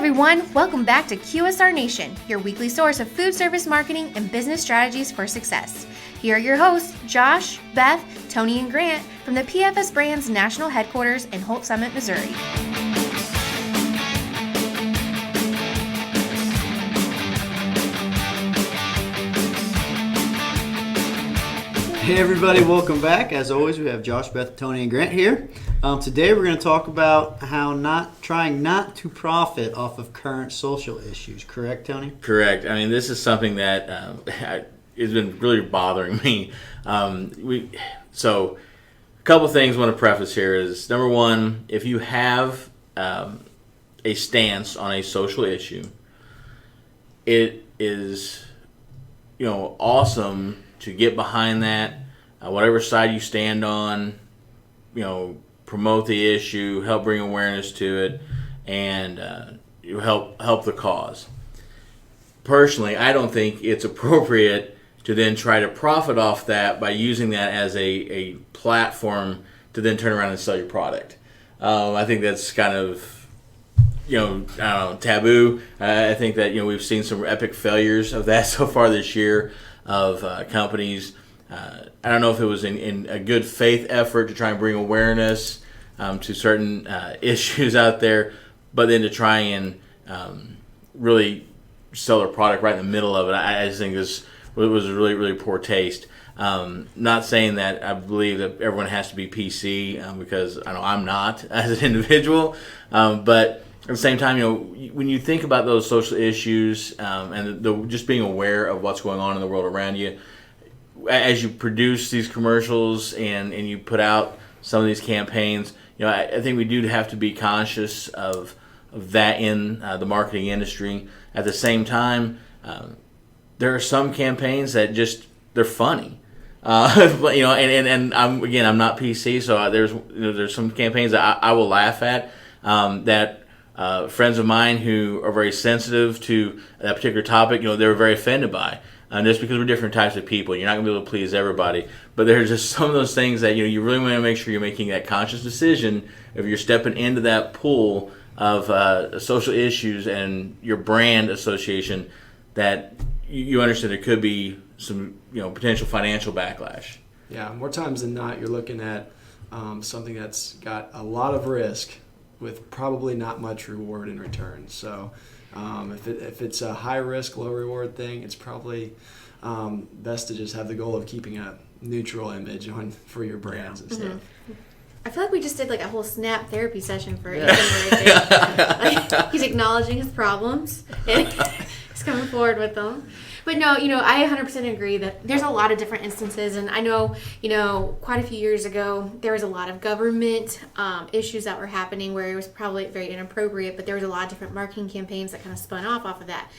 everyone, welcome back to QSR Nation, your weekly source of food service marketing and business strategies for success. Here are your hosts, Josh, Beth, Tony, and Grant from the PFS Brands National Headquarters in Holt Summit, Missouri. Hey everybody, welcome back. As always, we have Josh, Beth, Tony, and Grant here. Today we're going to talk about how trying not to profit off of current social issues. Correct, Tony? Correct. I mean, this is something that has been really bothering me. So, a couple things I want to preface here is, number one, if you have a stance on a social issue, it is, awesome to get behind that, whatever side you stand on, promote the issue, help bring awareness to it, and you help the cause. Personally, I don't think it's appropriate to then try to profit off that by using that as a platform to then turn around and sell your product. I think that's kind of taboo. I think that we've seen some epic failures of that so far this year of companies. I don't know if it was in a good faith effort to try and bring awareness to certain issues out there, but then to try and really sell their product right in the middle of it. I just think this was really, really poor taste. Not saying that I believe that everyone has to be PC, because I know I'm not as an individual, but at the same time, when you think about those social issues and just being aware of what's going on in the world around you, as you produce these commercials and you put out some of these campaigns, I think we do have to be conscious of that in the marketing industry. At the same time, there are some campaigns that they're funny. And I'm not PC, so there's some campaigns that I will laugh at that friends of mine who are very sensitive to that particular topic, they were very offended by. Just because we're different types of people, you're not going to be able to please everybody. But there's just some of those things that you really want to make sure you're making that conscious decision if you're stepping into that pool of social issues and your brand association, that you understand there could be some potential financial backlash. Yeah, more times than not, you're looking at something that's got a lot of risk with probably not much reward in return. So if it's a high risk, low reward thing, it's probably best to just have the goal of keeping a neutral image for your brands and stuff. I feel like we just did a whole snap therapy session for Ethan right there. He's acknowledging his problems and he's coming forward with them. But no, I 100% agree that there's a lot of different instances, and I know, quite a few years ago, there was a lot of government issues that were happening where it was probably very inappropriate, but there was a lot of different marketing campaigns that kind of spun off of that.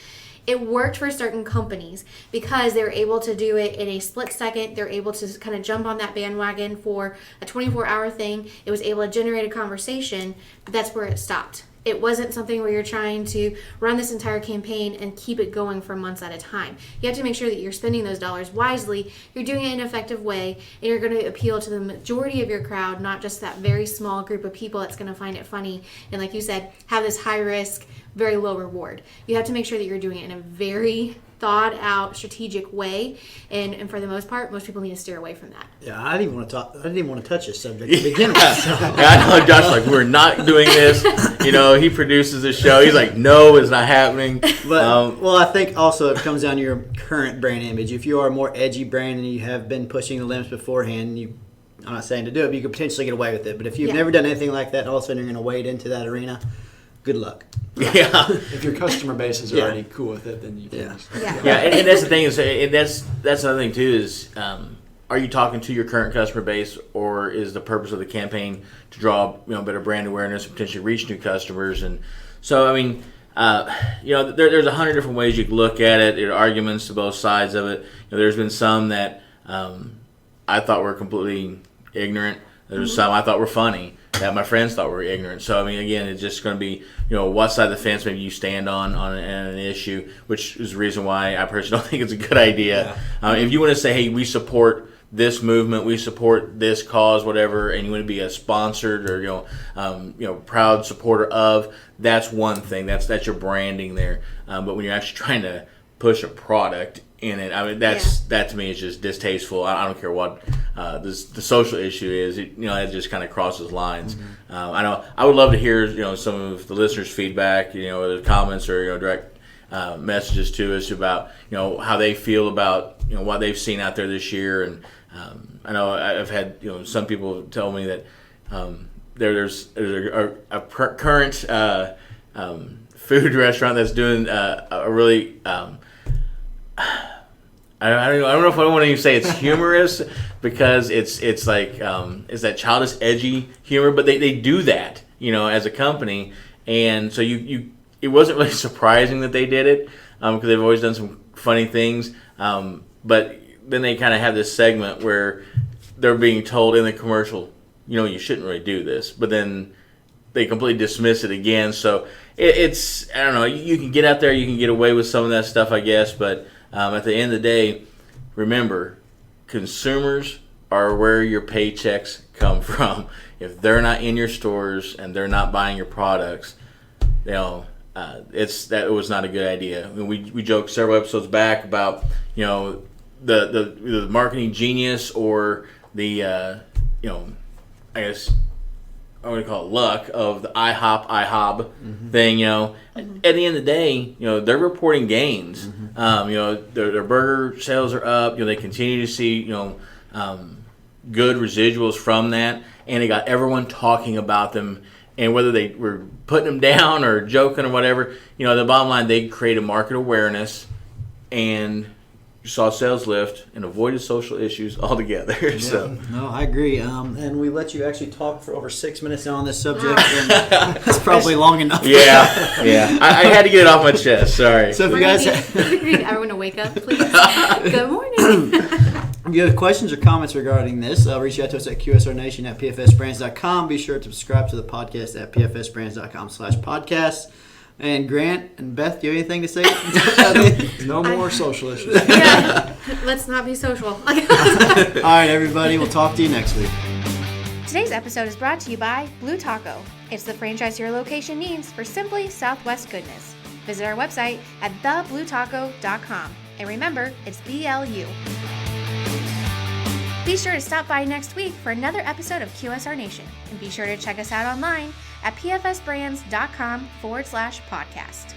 It worked for certain companies because they were able to do it in a split second. They're able to kind of jump on that bandwagon for a 24-hour thing. It was able to generate a conversation, but that's where it stopped. It wasn't something where you're trying to run this entire campaign and keep it going for months at a time. You have to make sure that you're spending those dollars wisely, you're doing it in an effective way, and you're going to appeal to the majority of your crowd, not just that very small group of people that's going to find it funny and, like you said, have this high risk, very low reward. You have to make sure that you're doing it in a very thought out, strategic way, and for the most part, most people need to steer away from that. Yeah, I didn't even want to touch this subject to begin with. So. I know Josh we're not doing this. He produces the show. He's like, no, it's not happening. But I think also it comes down to your current brand image. If you are a more edgy brand and you have been pushing the limits beforehand, I'm not saying to do it, but you could potentially get away with it. But if you've never done anything like that, and all of a sudden you're going to wade into that arena, good luck. Yeah. If your customer base is already cool with it, then you can. Yeah, and that's the thing that's another thing too is, are you talking to your current customer base, or is the purpose of the campaign to draw better brand awareness and potentially reach new customers? And so there's 100 different ways you can look at it. There are arguments to both sides of it. There's been some that I thought were completely ignorant. There's some I thought were funny that my friends thought were ignorant. So, again, it's just going to be, what side of the fence maybe you stand on an issue, which is the reason why I personally don't think it's a good idea. If you want to say, hey, we support this movement, we support this cause, whatever, and you want to be a sponsored or proud supporter of, that's one thing. That's your branding there. But when you're actually trying to push a product in it, I mean that to me is just distasteful. I don't care what the social issue is. It just kind of crosses lines. I know I would love to hear some of the listeners' feedback, the comments or direct messages to us about how they feel about what they've seen out there this year. And I know I've had some people tell me that there's a current food restaurant that's doing a really I don't know if I want to even say it's humorous because it's like it's that childish, edgy humor, but they do that as a company, and so it wasn't really surprising that they did it because they've always done some funny things, but then they kind of have this segment where they're being told in the commercial, you shouldn't really do this, but then they completely dismiss it again. So it's I don't know. You can get out there, you can get away with some of that stuff, I guess, but at the end of the day, remember, consumers are where your paychecks come from. If they're not in your stores and they're not buying your products, it was not a good idea. I mean, we joked several episodes back about the marketing genius or the I guess I would call it luck of the IHOB thing. At the end of the day, they're reporting gains. Their burger sales are up. They continue to see good residuals from that, and it got everyone talking about them. And whether they were putting them down or joking or whatever, the bottom line, they created market awareness and you saw sales lift and avoided social issues altogether. Yeah, so no, I agree. And we let you actually talk for over 6 minutes now on this subject, and that's probably long enough. Yeah. I had to get it off my chest. Sorry. So if you guys need everyone to wake up, please. Good morning. If you have questions or comments regarding this, reach out to us at QSR Nation at pfsbrands.com. Be sure to subscribe to the podcast at pfsbrands.com/podcast. And Grant and Beth, do you have anything to say? No more social issues. Yeah, let's not be social. All right, everybody. We'll talk to you next week. Today's episode is brought to you by Blue Taco. It's the franchise your location needs for simply Southwest goodness. Visit our website at thebluetaco.com. And remember, it's BLU. Be sure to stop by next week for another episode of QSR Nation. And be sure to check us out online at pfsbrands.com/podcast.